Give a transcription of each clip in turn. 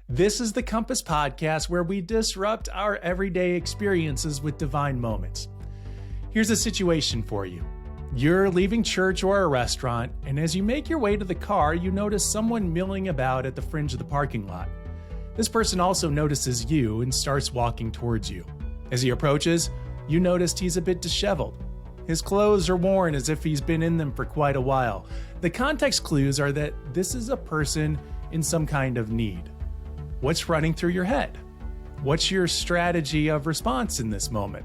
This is the Compass Podcast, where we disrupt our everyday experiences with divine moments. Here's a situation for you. You're leaving church or a restaurant, and as you make your way to the car, you notice someone milling about at the fringe of the parking lot. This person also notices you and starts walking towards you. As he approaches, you notice he's a bit disheveled. His clothes are worn as if he's been in them for quite a while. The context clues are that this is a person in some kind of need. What's running through your head? What's your strategy of response in this moment?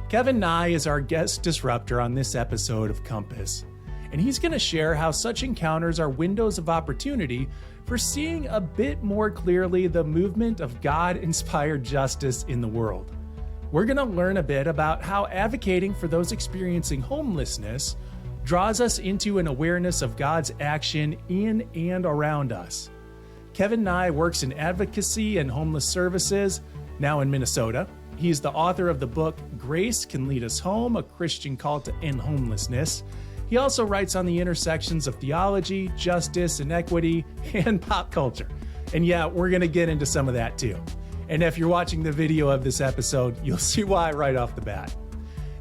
Kevin Nye is our guest disruptor on this episode of Compass, and he's going to share how such encounters are windows of opportunity for seeing a bit more clearly the movement of God-inspired justice in the world. We're going to learn a bit about how advocating for those experiencing homelessness draws us into an awareness of God's action in and around us. Kevin Nye works in advocacy and homeless services, now in Minnesota. He's the author of the book, Grace Can Lead Us Home, A Christian Call to End Homelessness. He also writes on the intersections of theology, justice, inequity, and pop culture. And yeah, we're going to get into some of that too. And if you're watching the video of this episode, you'll see why right off the bat.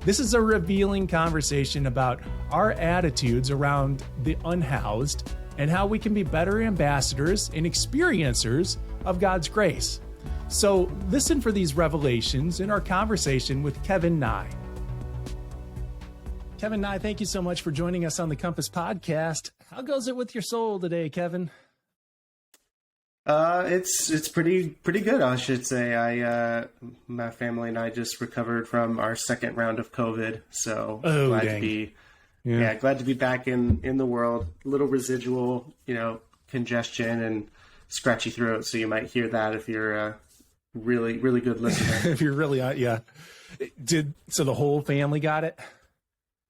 This is a revealing conversation about our attitudes around the unhoused and how we can be better ambassadors and experiencers of God's grace. So listen for these revelations in our conversation with Kevin Nye. Kevin Nye, thank you so much for joining us on the Compass Podcast. How goes it with your soul today, Kevin? It's pretty good, I should say. My family and I just recovered from our second round of COVID, so glad to be back in the world. A little residual, congestion and scratchy throat, so you might hear that if you're a really good listener. If you're really, yeah. So the whole family got it?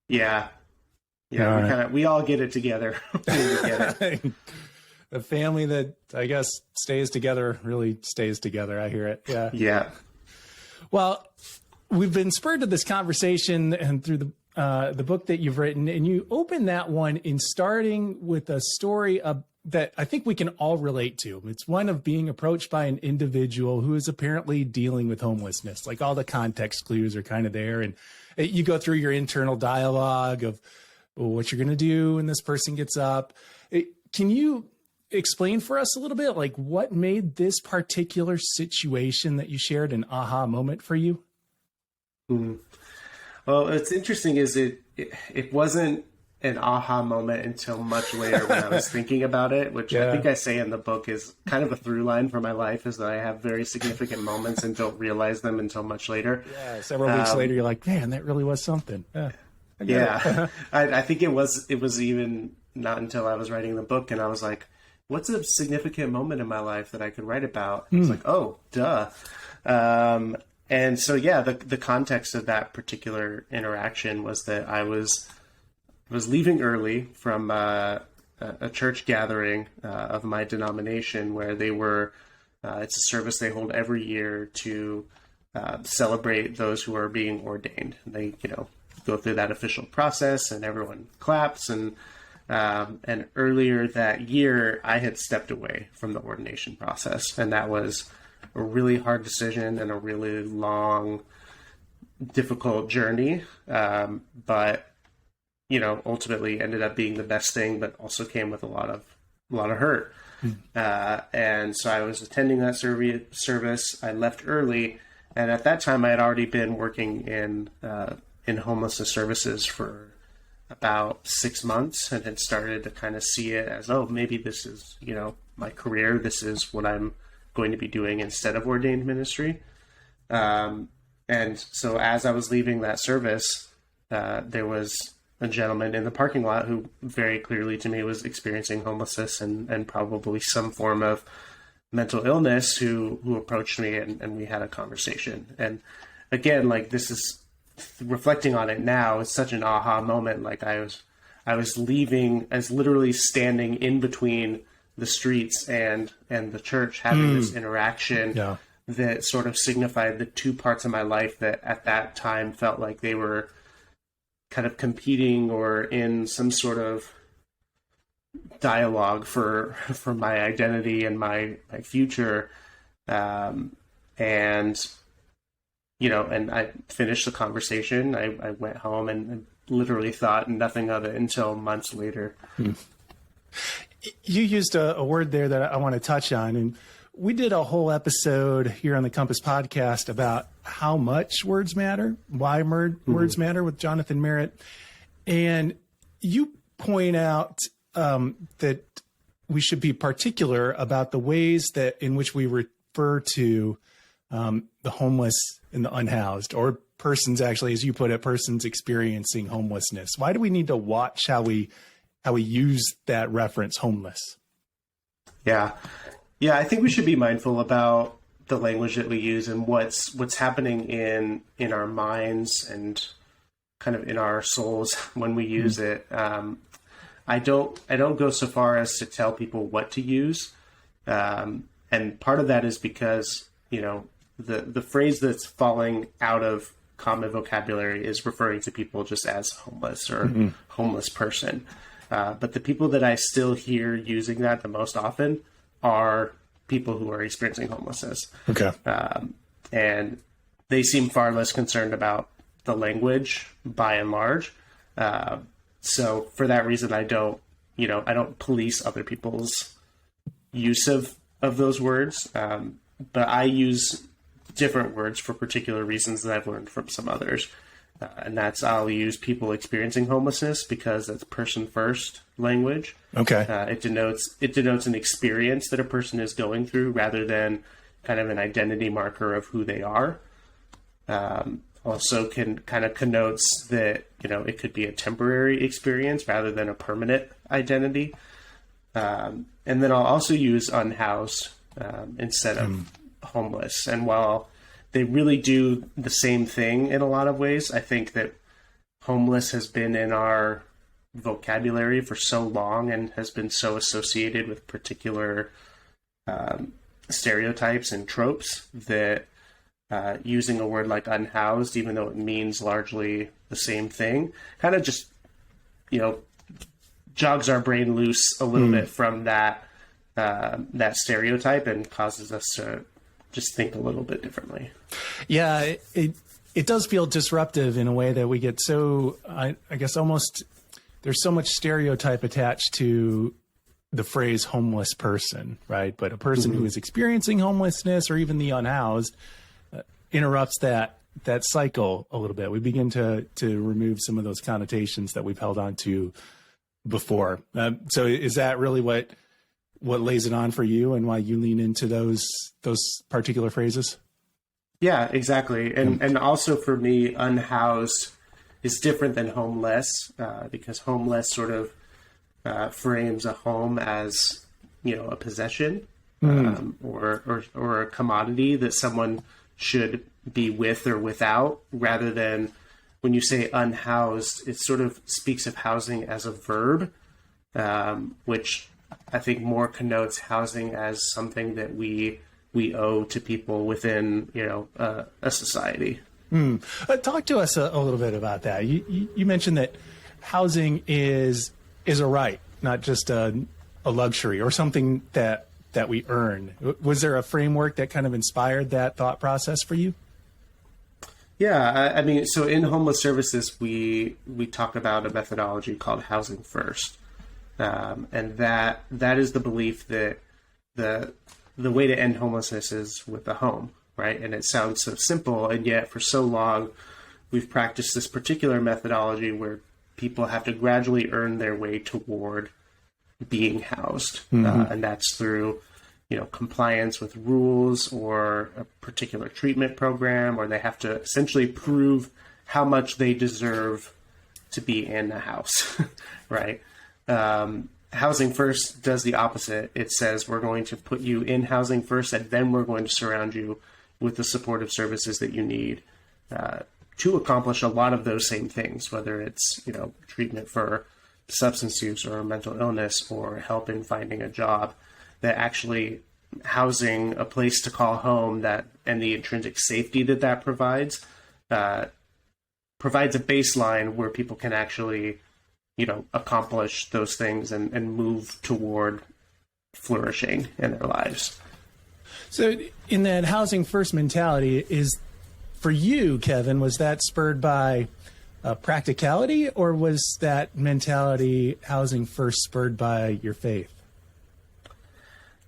Yeah. We all get it together. A family that, I guess, stays together really stays together. I hear it. Yeah. Yeah. Well, we've been spurred to this conversation and through the book that you've written, and you open that one in starting with a story that I think we can all relate to. It's one of being approached by an individual who is apparently dealing with homelessness. Like, all the context clues are kind of there, and you go through your internal dialogue of what you're going to do when this person gets up. Can you explain for us a little bit, like, what made this particular situation that you shared an aha moment for you? Mm-hmm. Well, what's interesting is it wasn't an aha moment until much later when I was thinking about it, which I think I say in the book is kind of a through line for my life, is that I have very significant moments and don't realize them until much later. Yeah, several weeks later, you're like, man, that really was something. I think it was even not until I was writing the book and I was like, what's a significant moment in my life that I could write about? It's like, oh, duh. And so, the context of that particular interaction was that I was leaving early from a church gathering of my denomination where they were, it's a service they hold every year to celebrate those who are being ordained. They, go through that official process and everyone claps. And earlier that year, I had stepped away from the ordination process. And that was a really hard decision and a really long, difficult journey. But ultimately ended up being the best thing, but also came with a lot of hurt. And so I was attending that service. I left early. And at that time I had already been working in homelessness services for about 6 months and had started to kind of see it as, oh, maybe this is, my career. This is what I'm going to be doing instead of ordained ministry. And so as I was leaving that service, there was a gentleman in the parking lot who very clearly to me was experiencing homelessness and probably some form of mental illness who approached me and we had a conversation. And again, like, this is reflecting on it now, it's such an aha moment. Like, I was leaving, as literally standing in between the streets and the church, having this interaction that sort of signified the two parts of my life that at that time felt like they were kind of competing or in some sort of dialogue for my identity and my future. And and I finished the conversation. I went home and literally thought nothing of it until months later. You used a word there that I want to touch on, and we did a whole episode here on the Compass podcast about how much words matter, why words matter, with Jonathan Merritt. And you point out that we should be particular about the ways that in which we refer to the homeless and the unhoused, or persons, actually, as you put it, persons experiencing homelessness. Why do we need to watch how we use that reference, homeless? Yeah, I think we should be mindful about the language that we use and what's happening in our minds and kind of in our souls when we use it. I don't go so far as to tell people what to use, and part of that is because the phrase that's falling out of common vocabulary is referring to people just as homeless or homeless person. But the people that I still hear using that the most often are people who are experiencing homelessness. Okay. And they seem far less concerned about the language by and large. So for that reason, I don't police other people's use of those words. But I use different words for particular reasons that I've learned from some others. And that's, I'll use people experiencing homelessness because that's person first language. Okay. It denotes an experience that a person is going through rather than kind of an identity marker of who they are. Also can kind of connotes that, it could be a temporary experience rather than a permanent identity. And then I'll also use unhoused instead of homeless. And while they really do the same thing in a lot of ways, I think that homeless has been in our vocabulary for so long and has been so associated with particular stereotypes and tropes that using a word like unhoused, even though it means largely the same thing, kind of just, jogs our brain loose a little bit from that stereotype and causes us to just think a little bit differently. Yeah, it does feel disruptive in a way that we get so, I guess almost, there's so much stereotype attached to the phrase homeless person, right? But a person who is experiencing homelessness or even the unhoused interrupts that cycle a little bit. We begin to remove some of those connotations that we've held on to before. So is that really what lays it on for you and why you lean into those particular phrases? Yeah, exactly. And also for me, unhoused is different than homeless, because homeless sort of frames a home as, a possession, or a commodity that someone should be with or without, rather than when you say unhoused, it sort of speaks of housing as a verb, which I think more connotes housing as something that we owe to people within, a society. Talk to us a little bit about that. You mentioned that housing is a right, not just a luxury or something that we earn. Was there a framework that kind of inspired that thought process for you? Yeah, I mean, so in homeless services, we talk about a methodology called housing first. And that is the belief that the way to end homelessness is with a home, right? And it sounds so simple, and yet for so long, we've practiced this particular methodology where people have to gradually earn their way toward being housed. And that's through, compliance with rules or a particular treatment program, or they have to essentially prove how much they deserve to be in a house, right? Housing first does the opposite. It says we're going to put you in housing first, and then we're going to surround you with the supportive services that you need to accomplish a lot of those same things, whether it's, treatment for substance use or mental illness or help in finding a job. That actually housing, a place to call home, that and the intrinsic safety that provides a baseline where people can actually accomplish those things and move toward flourishing in their lives. So in that housing first mentality, is for you, Kevin, was that spurred by practicality, or was that mentality housing first spurred by your faith?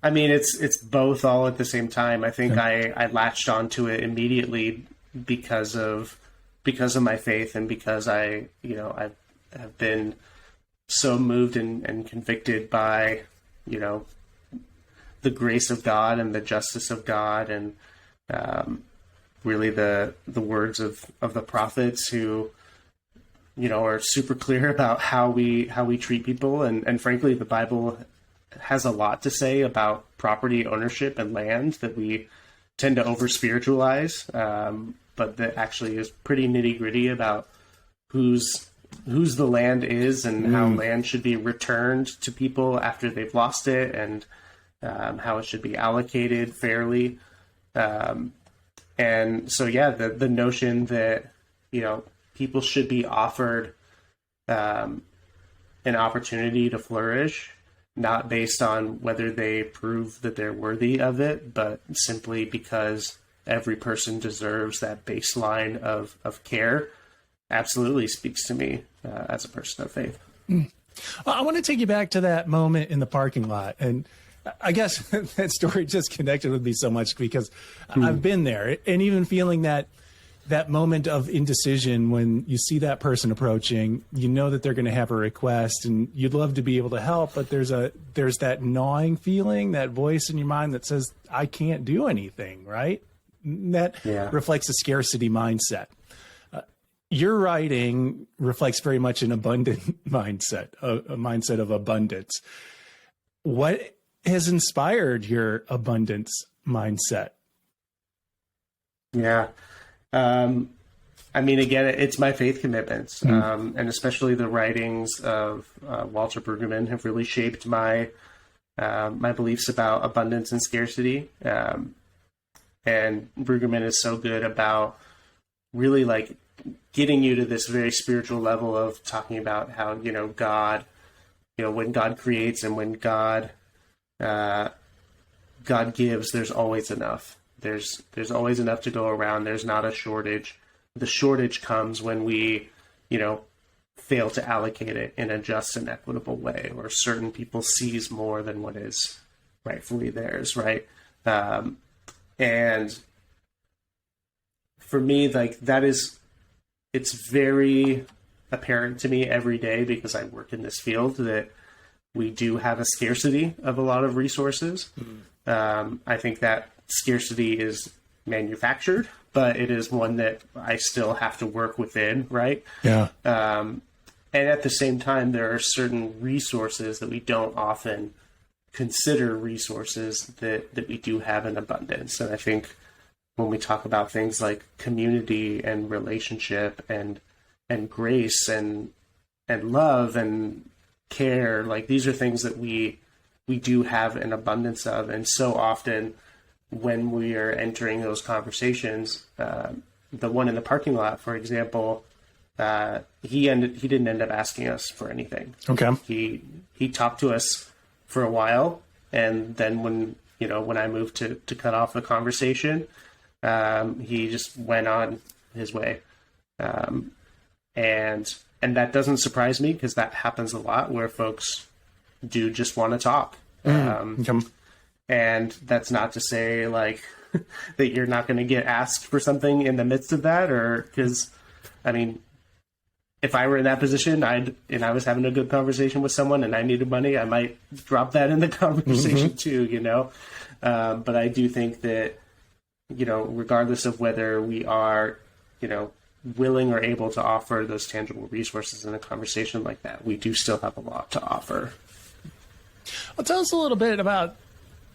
I mean, it's both all at the same time. I think I latched onto it immediately because of my faith, and because I have been so moved and convicted by, the grace of God and the justice of God, and really the words of the prophets who, are super clear about how we treat people. And frankly, the Bible has a lot to say about property ownership and land that we tend to over spiritualize, but that actually is pretty nitty gritty about whose the land is, and how land should be returned to people after they've lost it, and how it should be allocated fairly. And so, the notion that, people should be offered an opportunity to flourish, not based on whether they prove that they're worthy of it, but simply because every person deserves that baseline of care, absolutely speaks to me as a person of faith. Well, I want to take you back to that moment in the parking lot. And I guess that story just connected with me so much because I've been there, and even feeling that moment of indecision when you see that person approaching, that they're going to have a request and you'd love to be able to help, but there's that gnawing feeling, that voice in your mind that says, I can't do anything, right? That reflects a scarcity mindset. Your writing reflects very much an abundant mindset, a mindset of abundance. What has inspired your abundance mindset? Yeah. I mean, again, it's my faith commitments, and especially the writings of Walter Brueggemann have really shaped my beliefs about abundance and scarcity. And Brueggemann is so good about really getting you to this very spiritual level of talking about how, God, when God creates and when God gives, there's always enough. There's always enough to go around. There's not a shortage. The shortage comes when we, fail to allocate it in a just and equitable way, or certain people seize more than what is rightfully theirs, right? And for me, it's very apparent to me every day, because I work in this field, that we do have a scarcity of a lot of resources. I think that scarcity is manufactured, but it is one that I still have to work within, right? Yeah. And at the same time, there are certain resources that we don't often consider resources that we do have in abundance. And I think when we talk about things like community and relationship and grace and love and care, these are things that we do have an abundance of. And so often when we are entering those conversations, the one in the parking lot, for example, he didn't end up asking us for anything. Okay. He talked to us for a while, and then when I moved to cut off the conversation, he just went on his way. And that doesn't surprise me, because that happens a lot where folks do just want to talk. And that's not to say that you're not going to get asked for something in the midst of that, or because, I mean, if I were in that position, and I was having a good conversation with someone and I needed money, I might drop that in the conversation too, But I do think that, regardless of whether we are, willing or able to offer those tangible resources in a conversation like that, we do still have a lot to offer. Well, tell us a little bit about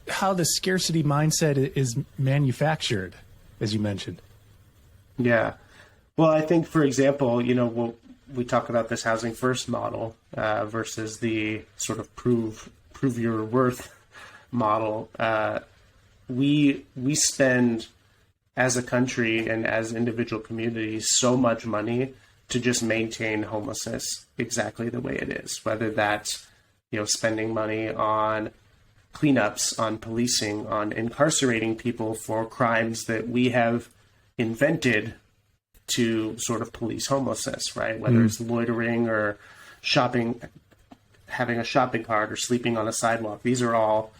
how the scarcity mindset is manufactured, as you mentioned. Yeah. Well, I think, for example, we talk about this housing first model versus the sort of prove your worth model. We spend, as a country and as individual communities, so much money to just maintain homelessness exactly the way it is, whether that's, spending money on cleanups, on policing, on incarcerating people for crimes that we have invented to sort of police homelessness, right? Whether it's loitering or shopping, having a shopping cart or sleeping on a sidewalk. These are all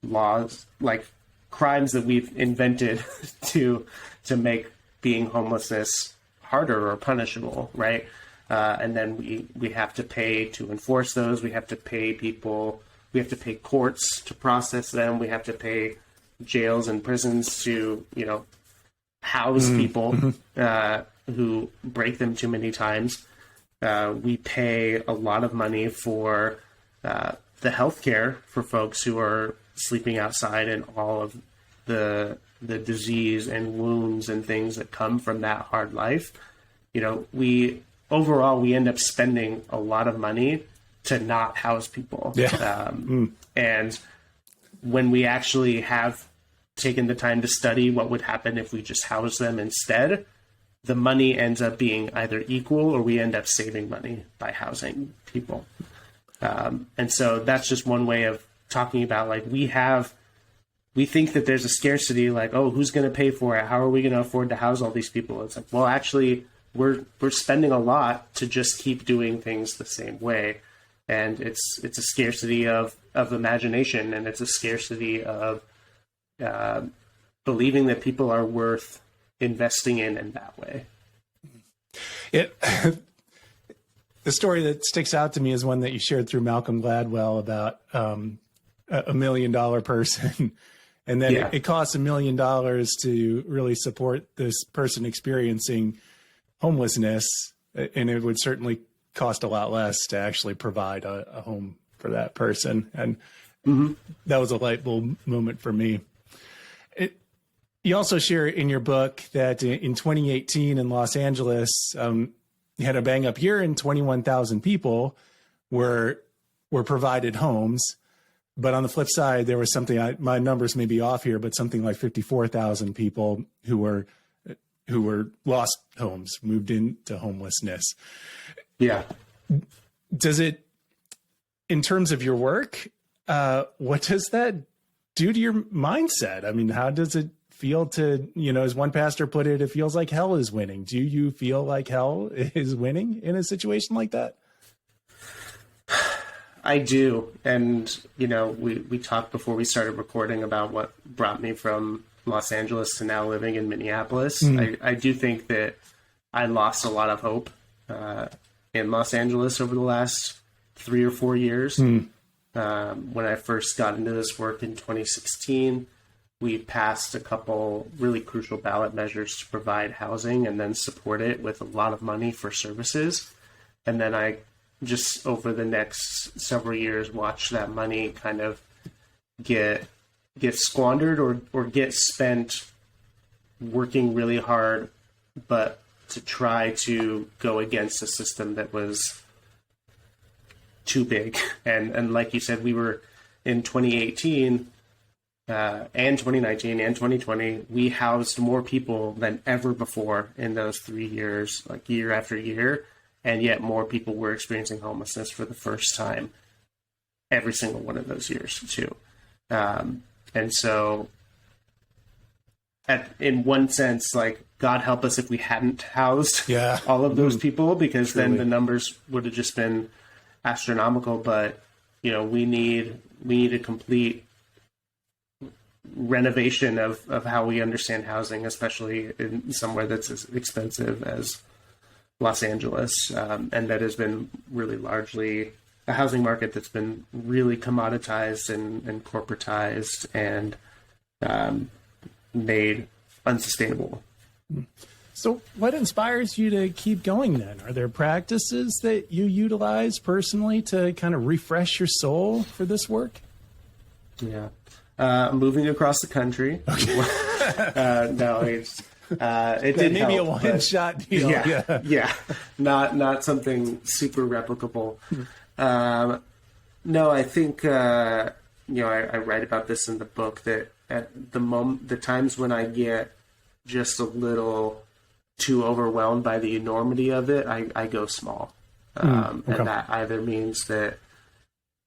laws, like crimes that we've invented to make being homelessness harder or punishable, right? And then we have to pay to enforce those. We have to pay people. We have to pay courts to process them. We have to pay jails and prisons to, house people who break them too many times. We pay a lot of money for the health care for folks who are sleeping outside and all of the disease and wounds and things that come from that hard life. We end up spending a lot of money to not house people. Yeah. And when we actually have taken the time to study what would happen if we just house them instead, the money ends up being either equal or we end up saving money by housing people. And so that's just one way of talking about, like, we think that there's a scarcity, like, oh, who's going to pay for it? How are we going to afford to house all these people? It's like, well, actually, we're spending a lot to just keep doing things the same way. And it's a scarcity of imagination, and it's a scarcity of believing that people are worth investing in that way. The story that sticks out to me is one that you shared through Malcolm Gladwell about $1 million person. And then it costs $1 million to really support this person experiencing homelessness. And it would certainly cost a lot less to actually provide a home for that person. And that was a light bulb moment for me. You also share in your book that in 2018 in Los Angeles, you had a bang up year and 21,000 people were provided homes. But on the flip side, there was something, my numbers may be off here, but something like 54,000 people who were lost homes, moved into homelessness. Yeah. Does it, in terms of your work, what does that do to your mindset? I mean, how does it feel to, as one pastor put it feels like hell is winning. Do you feel like hell is winning in a situation like that? I do. And, we talked before we started recording about what brought me from Los Angeles to now living in Minneapolis. I do think that I lost a lot of hope in Los Angeles over the last 3 or 4 years. When I first got into this work in 2016, we passed a couple really crucial ballot measures to provide housing and then support it with a lot of money for services. And then I just over the next several years watched that money kind of get squandered or get spent working really hard, but to try to go against a system that was too big. And like you said, we were in 2018 and 2019 and 2020, we housed more people than ever before in those 3 years, like year after year. And yet more people were experiencing homelessness for the first time every single one of those years too. And so in one sense, like, God help us if we hadn't housed all of those people, because then the numbers would have just been astronomical. But, we need a complete renovation of how we understand housing, especially in somewhere that's as expensive as Los Angeles, and that has been really largely a housing market that's been really commoditized and corporatized and made unsustainable. So what inspires you to keep going then? Are there practices that you utilize personally to kind of refresh your soul for this work? Yeah. Moving across the country. Okay. No, it's... it did maybe help, a one-shot deal. Yeah. Not something super replicable. No, I think I write about this in the book that at the times when I get just a little too overwhelmed by the enormity of it, I go small. And that either means that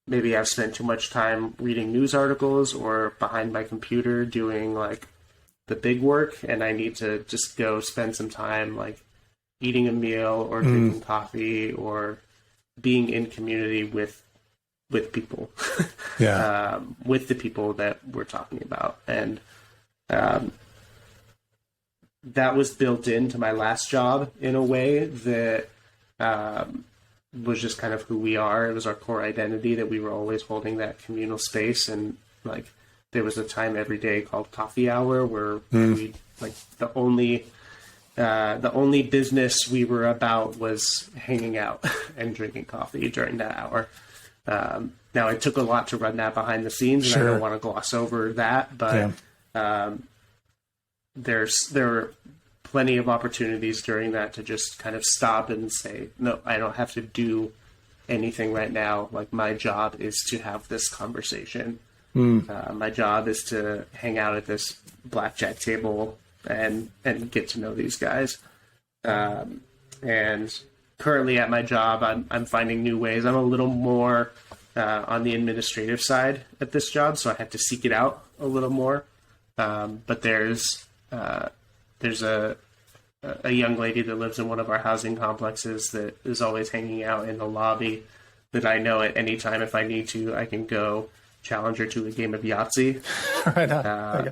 maybe I've spent too much time reading news articles or behind my computer doing like the big work, and I need to just go spend some time like eating a meal or drinking coffee or being in community with people, with the people that we're talking about. And that was built into my last job in a way that was just kind of who we are. It was our core identity that we were always holding that communal space. And like, there was a time every day called coffee hour where we like the only business we were about was hanging out and drinking coffee during that hour. Now it took a lot to run that behind the scenes, and I don't want to gloss over that, but there are plenty of opportunities during that to just kind of stop and say, no, I don't have to do anything right now. Like, my job is to have this conversation. My job is to hang out at this blackjack table and get to know these guys. And currently at my job, I'm finding new ways. I'm a little more on the administrative side at this job, so I have to seek it out a little more. But there's a young lady that lives in one of our housing complexes that is always hanging out in the lobby that I know at any time, if I need to, I can go challenge her to a game of Yahtzee. Right on.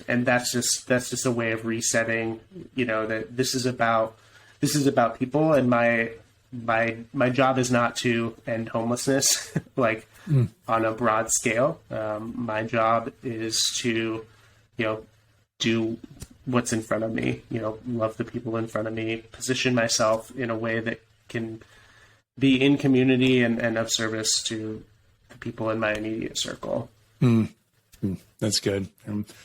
And that's just a way of resetting, that this is about people, and my job is not to end homelessness like on a broad scale. My job is to, do what's in front of me, love the people in front of me, position myself in a way that can be in community and of service to the people in my immediate circle. That's good.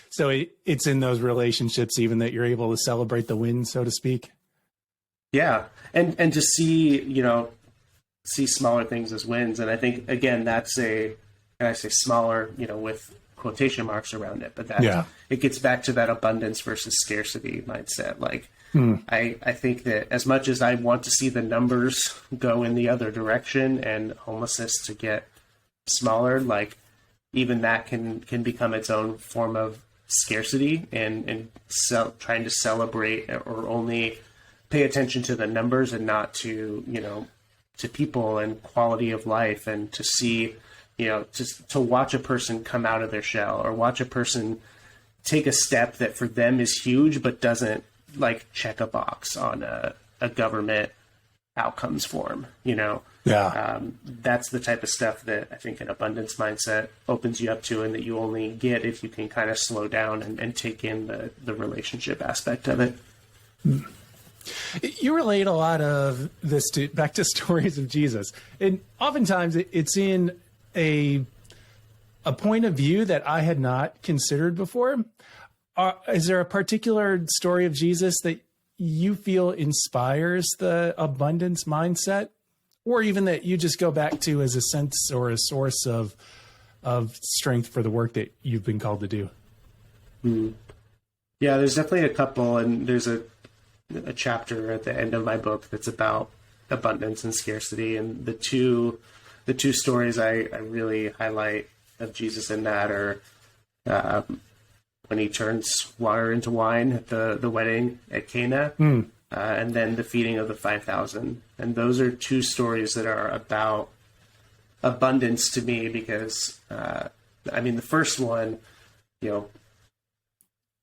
So it's in those relationships even that you're able to celebrate the wins, so to speak. Yeah. And to see smaller things as wins. And I think, again, and I say smaller, with quotation marks around it, but it gets back to that abundance versus scarcity mindset. Like, I think that as much as I want to see the numbers go in the other direction and homelessness to get smaller, like, even that can become its own form of scarcity and trying to celebrate or only pay attention to the numbers and not to, to people and quality of life, and to see, to watch a person come out of their shell, or watch a person take a step that for them is huge, but doesn't like check a box on a government outcomes form, that's the type of stuff that I think an abundance mindset opens you up to, and that you only get if you can kind of slow down and take in the relationship aspect of it. You relate a lot of this back to stories of Jesus, and oftentimes it's in a point of view that I had not considered before. Is there a particular story of Jesus that you feel inspires the abundance mindset, or even that you just go back to as a sense or a source of strength for the work that you've been called to do? Yeah, there's definitely a couple, and there's a chapter at the end of my book that's about abundance and scarcity, and the two stories I really highlight of Jesus in that are when he turns water into wine at the wedding at Cana, and then the feeding of the 5,000. And those are two stories that are about abundance to me, because the first one,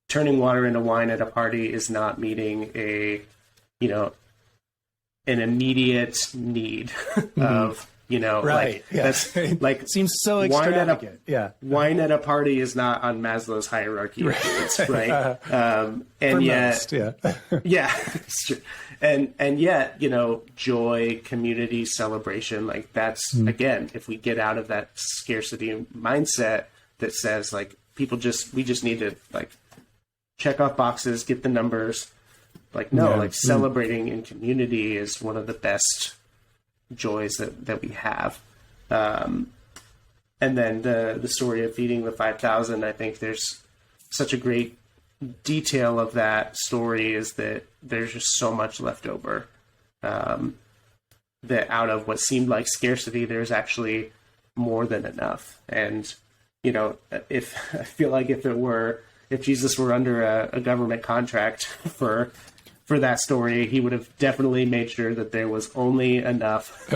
turning water into wine at a party is not meeting an immediate need of, right. That's like, seems so extravagant. Wine at a party is not on Maslow's hierarchy of needs, right? And yet, it's true. And yet, joy, community, celebration, like that's, again, if we get out of that scarcity mindset that says like, we just need to like check off boxes, get the numbers. Like, no, celebrating in community is one of the best joys that we have. And then the story of feeding the 5,000, I think there's such a great detail of that story is that there's just so much left over. That out of what seemed like scarcity, there's actually more than enough. And, you know, if I feel like if Jesus were under a government contract for that story, he would have definitely made sure that there was only enough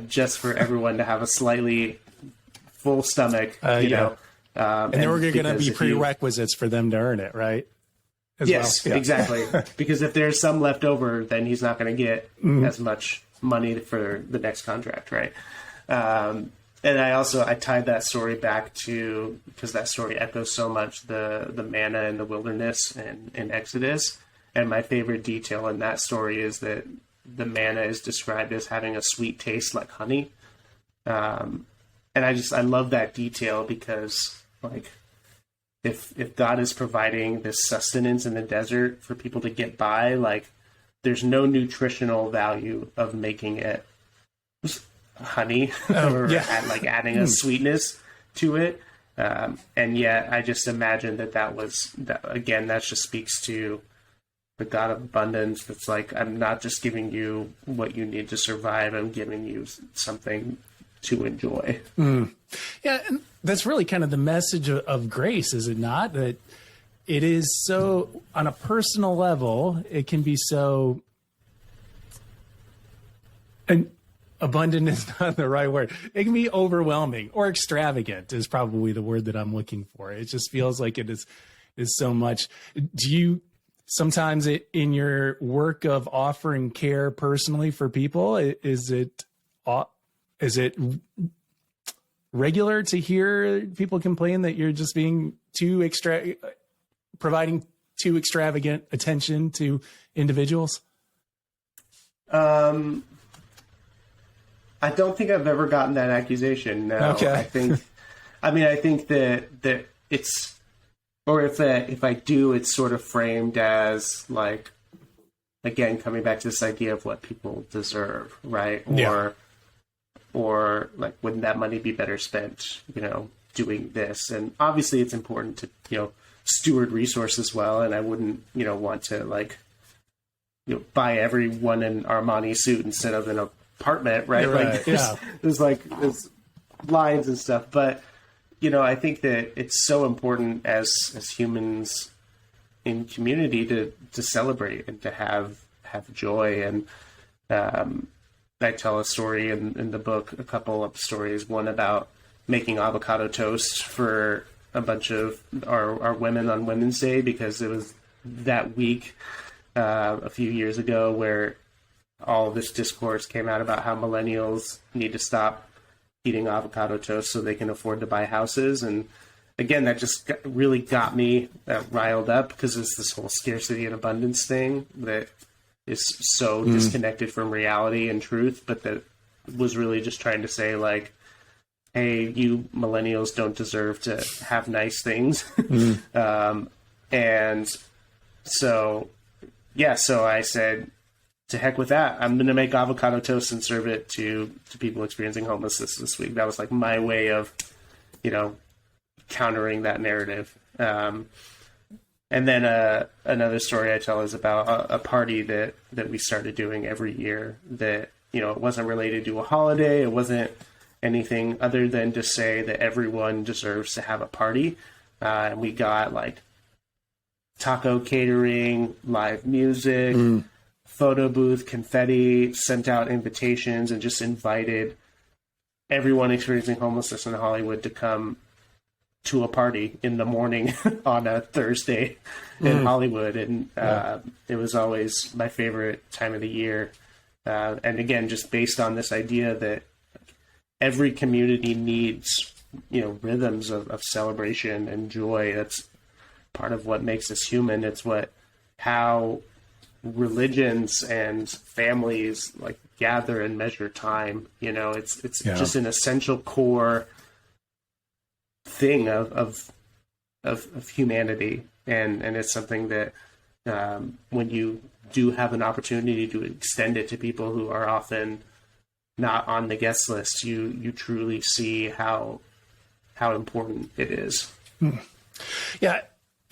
just for everyone to have a slightly full stomach, you know. And there were going to be prerequisites for them to earn it, right? Yes, exactly. Because if there's some left over, then he's not going to get as much money for the next contract, right? And I tied that story back to, because that story echoes so much the manna in the wilderness and in Exodus. And my favorite detail in that story is that the manna is described as having a sweet taste like honey. And I love that detail because, like, if God is providing this sustenance in the desert for people to get by, like, there's no nutritional value of making it honey or adding a sweetness to it. And yet I just imagine that just speaks to the God of abundance. That's like, I'm not just giving you what you need to survive. I'm giving you something to enjoy. Yeah. And that's really kind of the message of grace, is it not? That it is so, on a personal level, it can be so, and abundant is not the right word. It can be overwhelming, or extravagant is probably the word that I'm looking for. It just feels like it is so much. Do you sometimes in your work of offering care personally for people, is it regular to hear people complain that you're just being providing too extravagant attention to individuals? I don't think I've ever gotten that accusation. No. Okay. I think that it's, or if I do, it's sort of framed as, like, again, coming back to this idea of what people deserve, right? Or like, wouldn't that money be better spent, doing this? And obviously it's important to, steward resources well. And I wouldn't, want to, like, buy everyone an Armani suit instead of an apartment, right? Right. There's lines and stuff. But, I think that it's so important as humans in community to celebrate and to have joy. And, I tell a story in the book, a couple of stories, one about making avocado toast for a bunch of our women on Women's Day, because it was that week a few years ago where all of this discourse came out about how millennials need to stop eating avocado toast so they can afford to buy houses. And again, that just really got me riled up, because it's this whole scarcity and abundance thing that is so disconnected from reality and truth, but that was really just trying to say, like, hey, you millennials don't deserve to have nice things. And so I said, to heck with that. I'm going to make avocado toast and serve it to people experiencing homelessness this week. That was like my way of, countering that narrative. And then another story I tell is about a party that we started doing every year that, it wasn't related to a holiday. It wasn't anything other than to say that everyone deserves to have a party. And we got, like, taco catering, live music, photo booth, confetti, sent out invitations, and just invited everyone experiencing homelessness in Hollywood to come to a party in the morning on a Thursday in Hollywood. And it was always my favorite time of the year. And again, just based on this idea that every community needs, rhythms of celebration and joy. That's part of what makes us human. It's how religions and families, like, gather and measure time. It's just an essential core thing of humanity, and it's something that when you do have an opportunity to extend it to people who are often not on the guest list, you truly see how important it is. Yeah,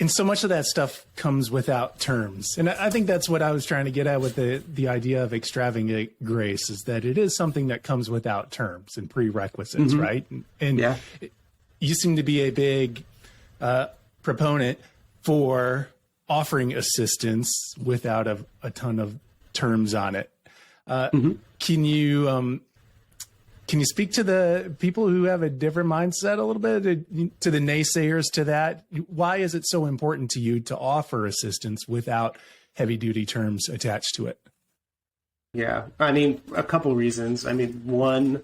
And so much of that stuff comes without terms. And I think that's what I was trying to get at with the idea of extravagant grace, is that it is something that comes without terms and prerequisites, right? And you seem to be a big proponent for offering assistance without a ton of terms on it. Can you speak to the people who have a different mindset a little bit, to the naysayers to that? Why is it so important to you to offer assistance without heavy duty terms attached to it? Yeah, I mean, a couple reasons. I mean, one,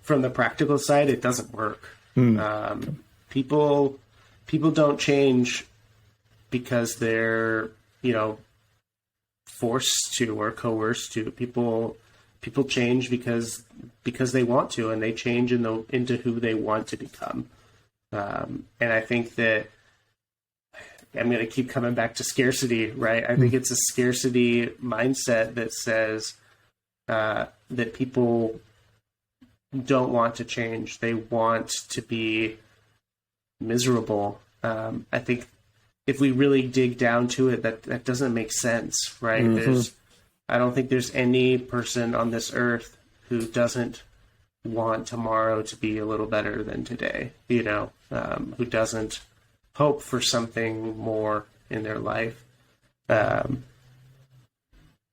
from the practical side, it doesn't work. People don't change because they're, forced to or coerced to. People change because they want to, and they change into who they want to become. And I think that I'm going to keep coming back to scarcity, right? I think it's a scarcity mindset that says that people don't want to change. They want to be miserable. I think if we really dig down to it, that doesn't make sense, right? I don't think there's any person on this earth who doesn't want tomorrow to be a little better than today, who doesn't hope for something more in their life. And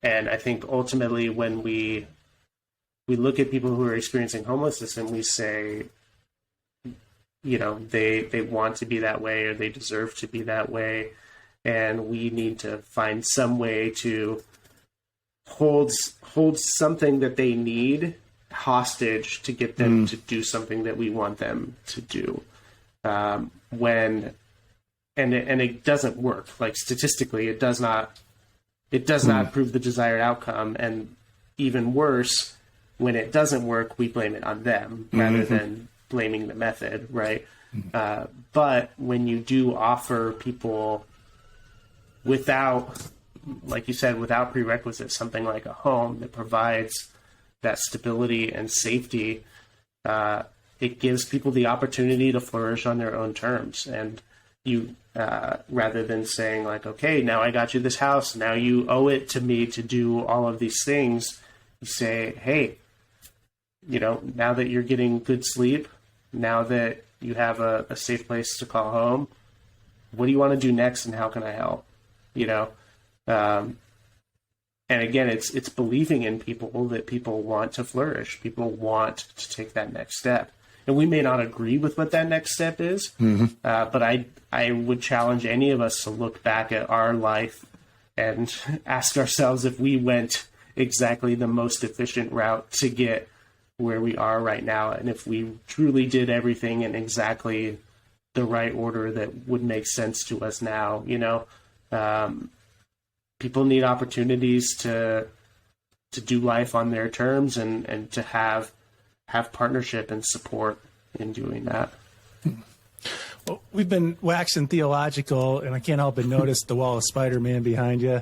I think ultimately when we look at people who are experiencing homelessness and we say, they want to be that way, or they deserve to be that way, and we need to find some way to hold something that they need hostage to get them to do something that we want them to do. And it doesn't work. Like, statistically, it does not prove the desired outcome. And even worse, when it doesn't work, we blame it on them rather than blaming the method, right? But when you do offer people without, like you said, without prerequisites, something like a home that provides that stability and safety, it gives people the opportunity to flourish on their own terms. And you, rather than saying like, okay, now I got you this house, now you owe it to me to do all of these things, you say, hey, now that you're getting good sleep, now that you have a safe place to call home, what do you want to do next, and how can I help? And again, it's believing in people, that people want to flourish. People want to take that next step. And we may not agree with what that next step is, but I would challenge any of us to look back at our life and ask ourselves if we went exactly the most efficient route to get where we are right now, and if we truly did everything in exactly the right order that would make sense to us now. People need opportunities to do life on their terms and to have partnership and support in doing that. Well, we've been waxing theological, and I can't help but notice the wall of Spider-Man behind you.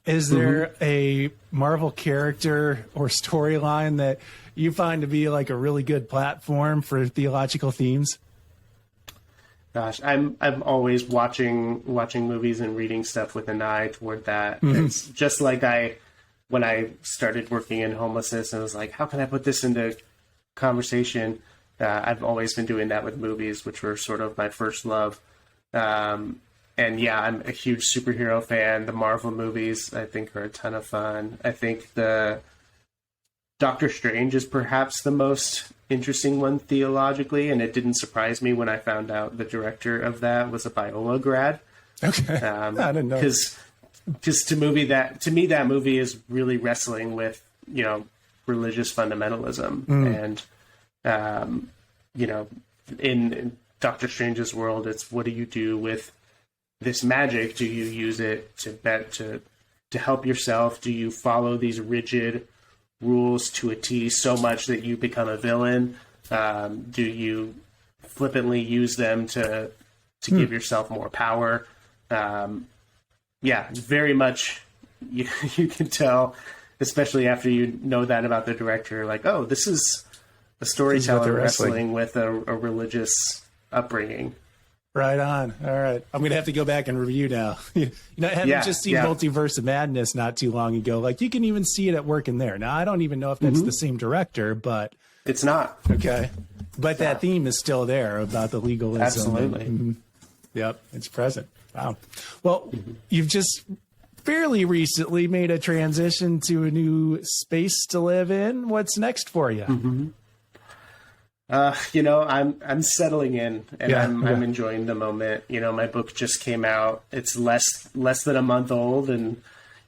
Is there a Marvel character or storyline that you find to be like a really good platform for theological themes? Gosh, I'm always watching movies and reading stuff with an eye toward that. It's just like when I started working in homelessness, and I was like, how can I put this into conversation? I've always been doing that with movies, which were sort of my first love. And yeah, I'm a huge superhero fan. The Marvel movies, I think, are a ton of fun. I think the Doctor Strange is perhaps the most interesting one theologically, and it didn't surprise me when I found out the director of that was a Biola grad. Okay, I didn't know. Because to me, that movie is really wrestling with religious fundamentalism, and in Doctor Strange's world, it's what do you do with this magic? Do you use it to help yourself? Do you follow these rigid rules to a T so much that you become a villain? Do you flippantly use them to give yourself more power? Yeah, very much. You can tell, especially after you know that about the director, like, oh, this is a storyteller wrestling with a religious upbringing. Right on. All right. I'm going to have to go back and review now. Having just seen Multiverse of Madness not too long ago, like you can even see it at work in there. Now, I don't even know if that's the same director, but it's not. Okay. But that theme is still there about the legalism. Absolutely. Yep. It's present. Wow. Well, you've just fairly recently made a transition to a new space to live in. What's next for you? I'm settling in, and I'm enjoying the moment. My book just came out. It's less than a month old, and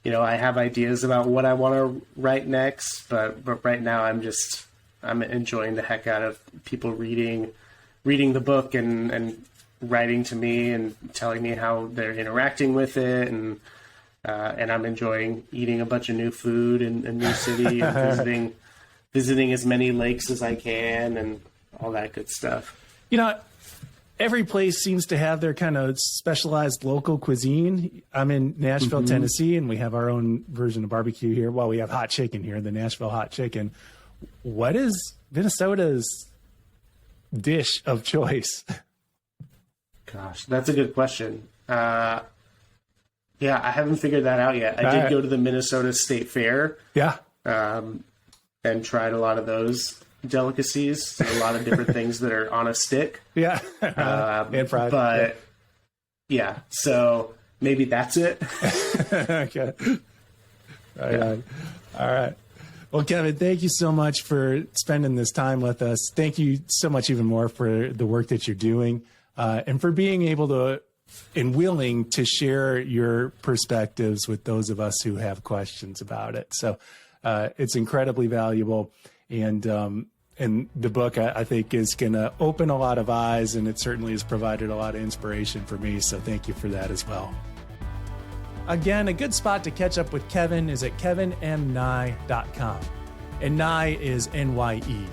I have ideas about what I want to write next. But right now, I'm enjoying the heck out of people reading the book and writing to me and telling me how they're interacting with it, and I'm enjoying eating a bunch of new food in a new city and visiting as many lakes as I can and all that good stuff. Every place seems to have their kind of specialized local cuisine. I'm in Nashville, Tennessee, and we have our own version of barbecue here. Well, we have hot chicken here, the Nashville hot chicken. What is Minnesota's dish of choice? Gosh, that's a good question. I haven't figured that out yet. I did go to the Minnesota State Fair. Yeah. And tried a lot of those delicacies, a lot of different things that are on a stick. Yeah. And fried. But so maybe that's it. Okay. All right. Well, Kevin, thank you so much for spending this time with us. Thank you so much even more for the work that you're doing and for being able to and willing to share your perspectives with those of us who have questions about it. So it's incredibly valuable. And the book, I think, is going to open a lot of eyes, and it certainly has provided a lot of inspiration for me. So thank you for that as well. Again, a good spot to catch up with Kevin is at kevinmnye.com. And Nye is N-Y-E.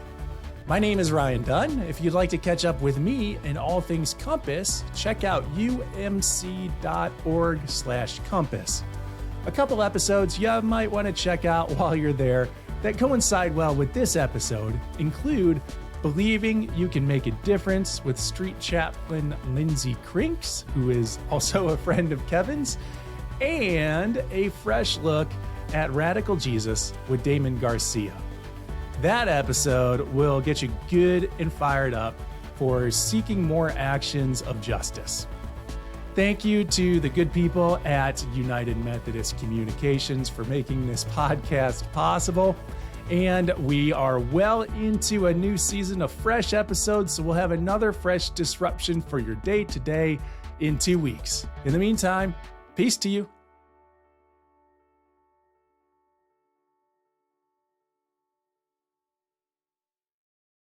My name is Ryan Dunn. If you'd like to catch up with me and all things Compass, check out umc.org/compass. A couple episodes you might want to check out while you're there that coincide well with this episode include Believing You Can Make a Difference with street chaplain Lindsay Crinks, who is also a friend of Kevin's, and a fresh look at Radical Jesus with Damon Garcia. That episode will get you good and fired up for seeking more actions of justice. Thank you to the good people at United Methodist Communications for making this podcast possible. And we are well into a new season of fresh episodes, so we'll have another fresh disruption for your day-to-day in 2 weeks. In the meantime, peace to you.